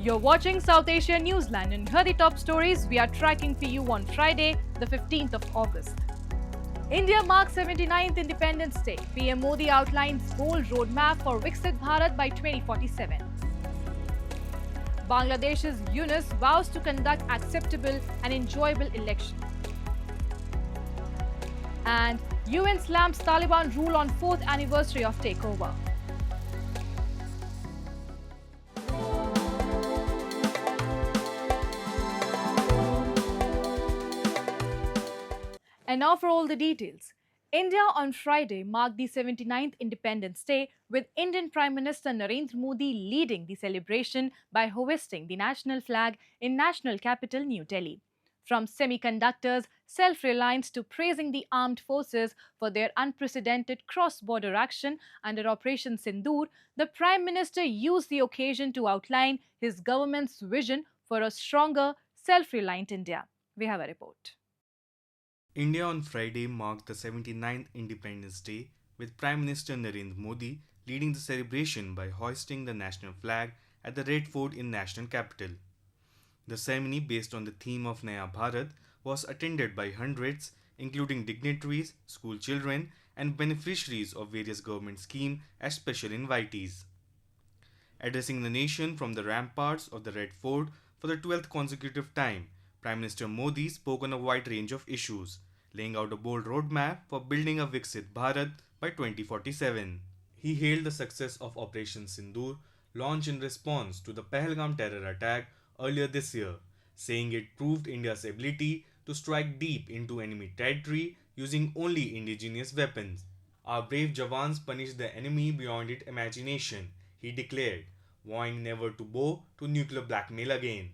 You're watching South Asia Newsline, and here are the top stories we are tracking for you on Friday, the 15th of August. India marks 79th Independence Day. PM Modi outlines bold roadmap for Viksit Bharat by 2047. Bangladesh's Yunus vows to conduct acceptable and enjoyable election. And UN slams Taliban rule on 4th anniversary of takeover. And now for all the details. India on Friday marked the 79th Independence Day, with Indian Prime Minister Narendra Modi leading the celebration by hoisting the national flag in national capital New Delhi. From semiconductors, self-reliance to praising the armed forces for their unprecedented cross-border action under Operation Sindoor, the Prime Minister used the occasion to outline his government's vision for a stronger, self-reliant India. We have a report. India on Friday marked the 79th Independence Day, with Prime Minister Narendra Modi leading the celebration by hoisting the national flag at the Red Fort in national capital. The ceremony, based on the theme of Naya Bharat, was attended by hundreds, including dignitaries, school children, and beneficiaries of various government schemes as special invitees. Addressing the nation from the ramparts of the Red Fort for the 12th consecutive time, Prime Minister Modi spoke on a wide range of issues, laying out a bold roadmap for building a Viksit Bharat by 2047. He hailed the success of Operation Sindoor, launched in response to the Pahalgam terror attack earlier this year, saying it proved India's ability to strike deep into enemy territory using only indigenous weapons. Our brave Jawans punished the enemy beyond its imagination, he declared, vowing never to bow to nuclear blackmail again.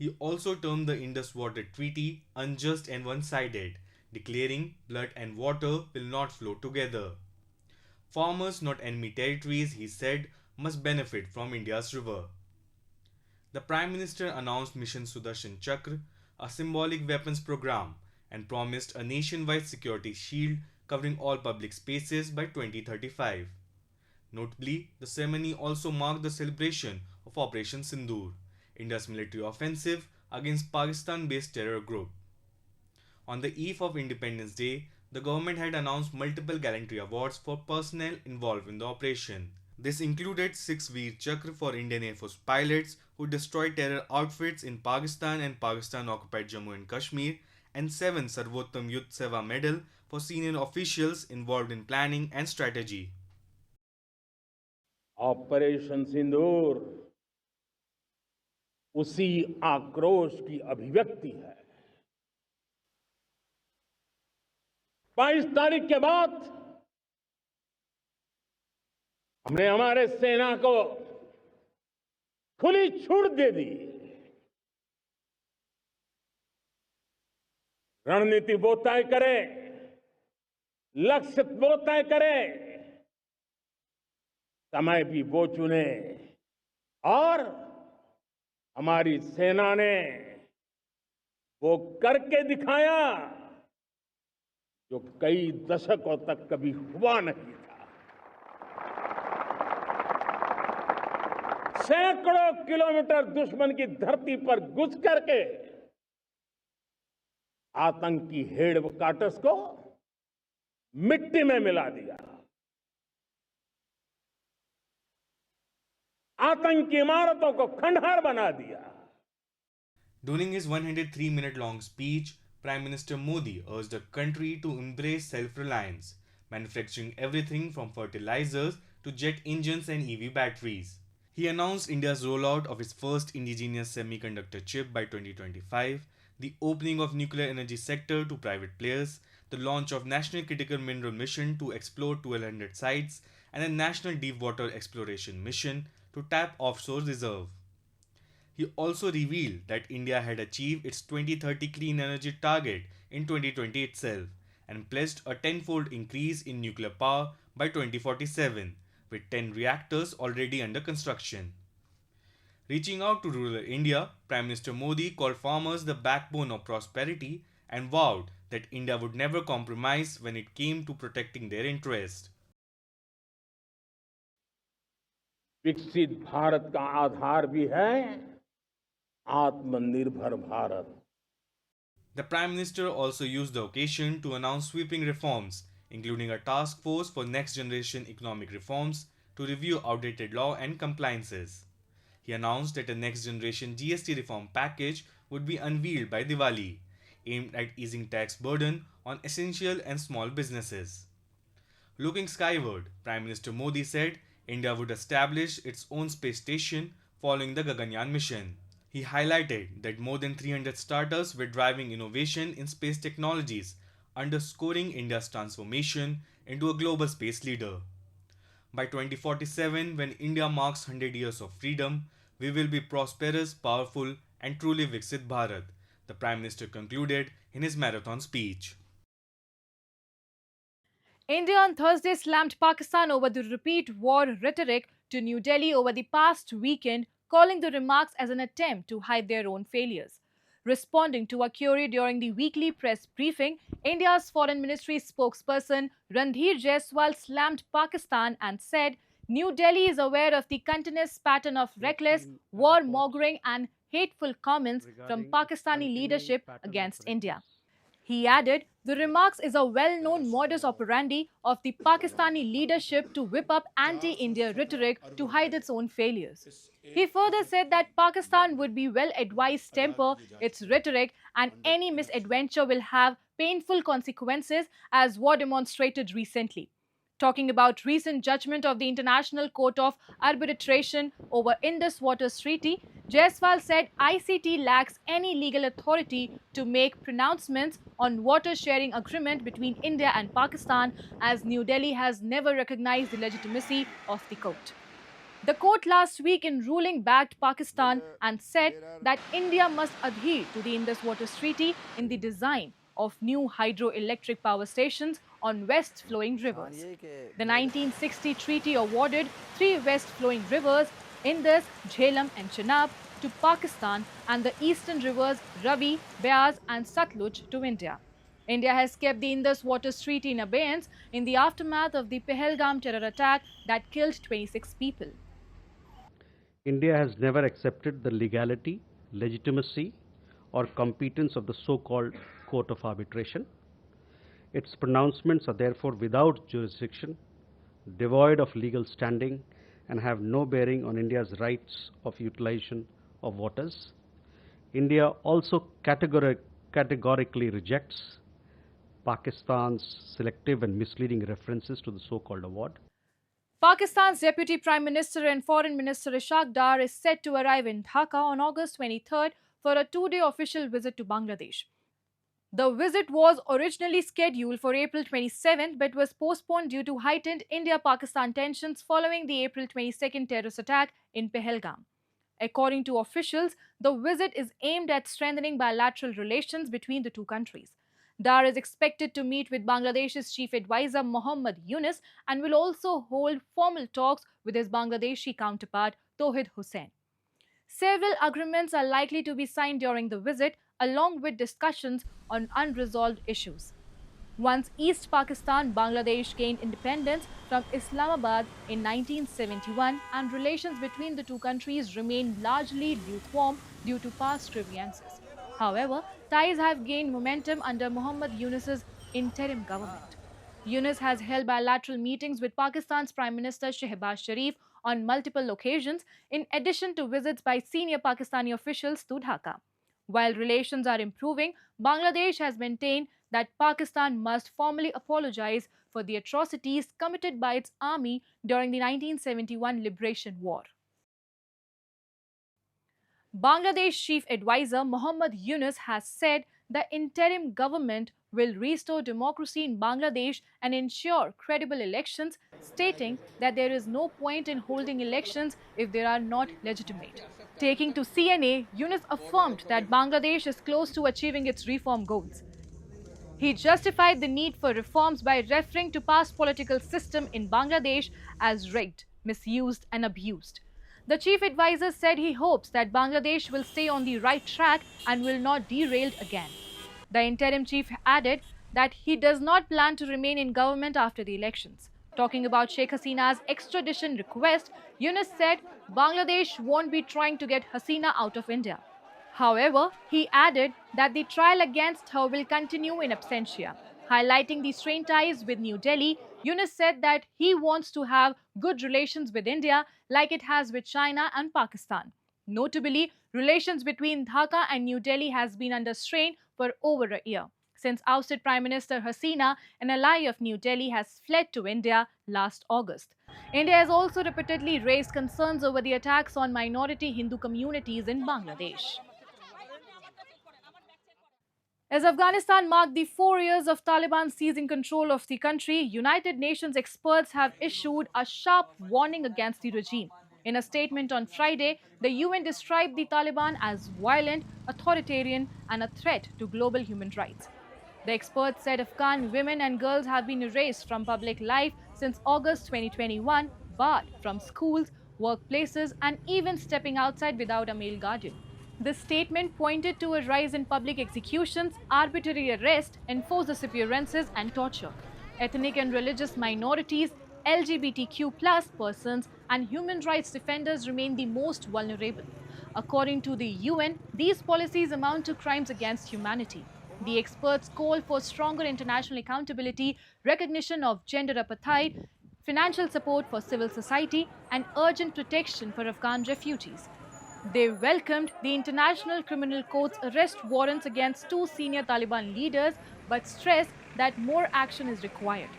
He also termed the Indus Water Treaty unjust and one-sided, declaring blood and water will not flow together. Farmers, not enemy territories, he said, must benefit from India's river. The Prime Minister announced Mission Sudarshan Chakra, a symbolic weapons program, and promised a nationwide security shield covering all public spaces by 2035. Notably, the ceremony also marked the celebration of Operation Sindoor, India's military offensive against Pakistan-based terror group. On the eve of Independence Day, the government had announced multiple gallantry awards for personnel involved in the operation. This included 6 Veer Chakra for Indian Air Force pilots who destroyed terror outfits in Pakistan and Pakistan-occupied Jammu and Kashmir, and 7 Sarvottam Yudh Seva Medal for senior officials involved in planning and strategy. Operation Sindoor उसी आक्रोश की अभिव्यक्ति है। 22 तारीख के बाद हमने हमारे सेना को खुली छूट दे दी। रणनीति वो तय करे, लक्ष्य वो तय करे, समय भी वो चुने, और हमारी सेना ने वो करके दिखाया जो कई दशकों तक कभी हुआ नहीं था। सैकड़ों किलोमीटर दुश्मन की धरती पर घुस करके आतंकी हेडक्वार्टर्स को मिट्टी में मिला दिया, आतंकी इमारतों को खंडहर बना दिया। During his 103-minute-long speech, Prime Minister Modi urged the country to embrace self-reliance, manufacturing everything from fertilizers to jet engines and EV batteries. He announced India's rollout of its first indigenous semiconductor chip by 2025, the opening of nuclear energy sector to private players, the launch of National Critical Mineral Mission to explore 1200 sites, and a National Deep Water Exploration Mission to tap offshore reserve. He also revealed that India had achieved its 2030 clean energy target in 2020 itself and pledged a tenfold increase in nuclear power by 2047, with 10 reactors already under construction. Reaching out to rural India, Prime Minister Modi called farmers the backbone of prosperity and vowed that India would never compromise when it came to protecting their interests. विकसित भारत का आधार भी है आत्मनिर्भर Bharat. The Prime Minister also used the occasion to announce sweeping reforms, including a task force for next generation economic reforms to review outdated law and compliances. He announced that a next generation GST reform package would be unveiled by Diwali, aimed at easing tax burden on essential and small businesses. Looking skyward, Prime Minister Modi said India would establish its own space station following the Gaganyaan mission. He highlighted that more than 300 startups were driving innovation in space technologies, underscoring India's transformation into a global space leader. By 2047, when India marks 100 years of freedom, we will be prosperous, powerful, and truly Viksit Bharat, the Prime Minister concluded in his marathon speech. India on Thursday slammed Pakistan over the repeat war rhetoric to New Delhi over the past weekend, calling the remarks as an attempt to hide their own failures. Responding to a query during the weekly press briefing, India's Foreign Ministry spokesperson Randhir Jaiswal slammed Pakistan and said New Delhi is aware of the continuous pattern of reckless, war-mongering and hateful comments from Pakistani leadership against India. He added, the remarks is a well-known modus operandi of the Pakistani leadership to whip up anti-India rhetoric to hide its own failures. He further said that Pakistan would be well advised to temper its rhetoric and any misadventure will have painful consequences as war demonstrated recently. Talking about recent judgment of the International Court of Arbitration over Indus Waters Treaty, Jaiswal said ICT lacks any legal authority to make pronouncements on water sharing agreement between India and Pakistan as New Delhi has never recognized the legitimacy of the court. The court last week in ruling backed Pakistan and said that India must adhere to the Indus Waters Treaty in the design of new hydroelectric power stations on west-flowing rivers. The 1960 treaty awarded three west-flowing rivers, Indus, Jhelum and Chenab, to Pakistan and the eastern rivers Ravi, Beas and Satluj to India. India has kept the Indus Waters Treaty in abeyance in the aftermath of the Pahalgam terror attack that killed 26 people. India has never accepted the legality, legitimacy, or competence of the so-called Court of Arbitration. Its pronouncements are therefore without jurisdiction, devoid of legal standing, and have no bearing on India's rights of utilization of waters. India also categorically rejects Pakistan's selective and misleading references to the so-called award. Pakistan's Deputy Prime Minister and Foreign Minister Ishaq Dar is set to arrive in Dhaka on August 23rd for a two-day official visit to Bangladesh. The visit was originally scheduled for April 27th but was postponed due to heightened India-Pakistan tensions following the April 22nd terrorist attack in Pahalgam. According to officials, the visit is aimed at strengthening bilateral relations between the two countries. Dar is expected to meet with Bangladesh's chief advisor Mohammad Yunus and will also hold formal talks with his Bangladeshi counterpart Tauhid Hussain. Several agreements are likely to be signed during the visit, along with discussions on unresolved issues. Once East Pakistan, Bangladesh gained independence from Islamabad in 1971 and relations between the two countries remained largely lukewarm due to past grievances. However, ties have gained momentum under Mohammad Yunus's interim government. Yunus has held bilateral meetings with Pakistan's Prime Minister Shehbaz Sharif on multiple occasions, in addition to visits by senior Pakistani officials to Dhaka. While relations are improving, Bangladesh has maintained that Pakistan must formally apologize for the atrocities committed by its army during the 1971 Liberation War. Bangladesh Chief Advisor Mohammad Yunus has said the interim government will restore democracy in Bangladesh and ensure credible elections, stating that there is no point in holding elections if they are not legitimate. Taking to CNA, Yunus affirmed that Bangladesh is close to achieving its reform goals. He justified the need for reforms by referring to past political system in Bangladesh as rigged, misused and abused. The chief advisor said he hopes that Bangladesh will stay on the right track and will not derail again. The interim chief added that he does not plan to remain in government after the elections. Talking about Sheikh Hasina's extradition request, Yunus said Bangladesh won't be trying to get Hasina out of India. However, he added that the trial against her will continue in absentia. Highlighting the strained ties with New Delhi, Yunus said that he wants to have good relations with India like it has with China and Pakistan. Notably, relations between Dhaka and New Delhi has been under strain for over a year, since ousted Prime Minister Hasina, an ally of New Delhi, has fled to India last August. India has also repeatedly raised concerns over the attacks on minority Hindu communities in Bangladesh. As Afghanistan marked the 4 years of Taliban seizing control of the country, United Nations experts have issued a sharp warning against the regime. In a statement on Friday, the UN described the Taliban as violent, authoritarian, and a threat to global human rights. The experts said Afghan women and girls have been erased from public life since August 2021, barred from schools, workplaces, and even stepping outside without a male guardian. The statement pointed to a rise in public executions, arbitrary arrest, enforced disappearances, and torture. Ethnic and religious minorities, LGBTQ+ persons, and human rights defenders remain the most vulnerable. According to the UN, these policies amount to crimes against humanity. The experts call for stronger international accountability, recognition of gender apartheid, financial support for civil society, and urgent protection for Afghan refugees. They welcomed the International Criminal Court's arrest warrants against 2 senior Taliban leaders, but stressed that more action is required.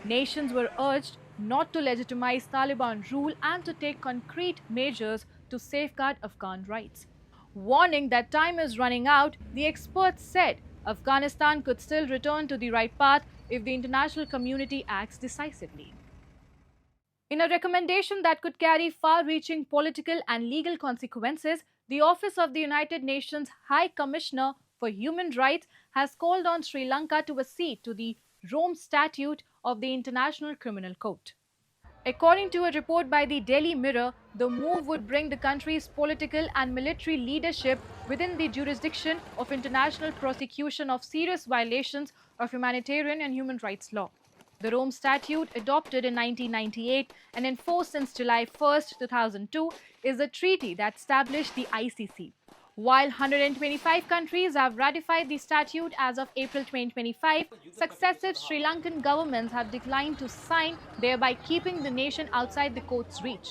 Nations were urged not to legitimize Taliban rule and to take concrete measures to safeguard Afghan rights. Warning that time is running out, the experts said Afghanistan could still return to the right path if the international community acts decisively. In a recommendation that could carry far-reaching political and legal consequences, the Office of the United Nations High Commissioner for Human Rights has called on Sri Lanka to accede to the Rome Statute of the International Criminal Court. According to a report by the Daily Mirror, the move would bring the country's political and military leadership within the jurisdiction of international prosecution of serious violations of humanitarian and human rights law. The Rome Statute, adopted in 1998 and enforced since July 1, 2002, is a treaty that established the ICC. While 125 countries have ratified the statute as of April 2025, successive Sri Lankan governments have declined to sign, thereby keeping the nation outside the court's reach.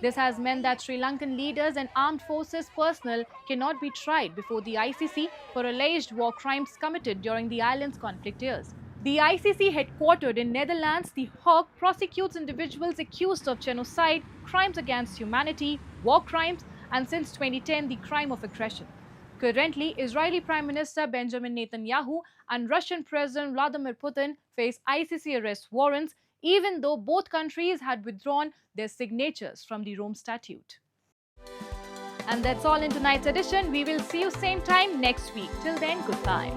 This has meant that Sri Lankan leaders and armed forces personnel cannot be tried before the ICC for alleged war crimes committed during the island's conflict years. The ICC, headquartered in Netherlands, The Hague, prosecutes individuals accused of genocide, crimes against humanity, war crimes, and since 2010, the crime of aggression. Currently, Israeli Prime Minister Benjamin Netanyahu and Russian President Vladimir Putin face ICC arrest warrants, even though both countries had withdrawn their signatures from the Rome Statute. And that's all in tonight's edition. We will see you same time next week. Till then, goodbye.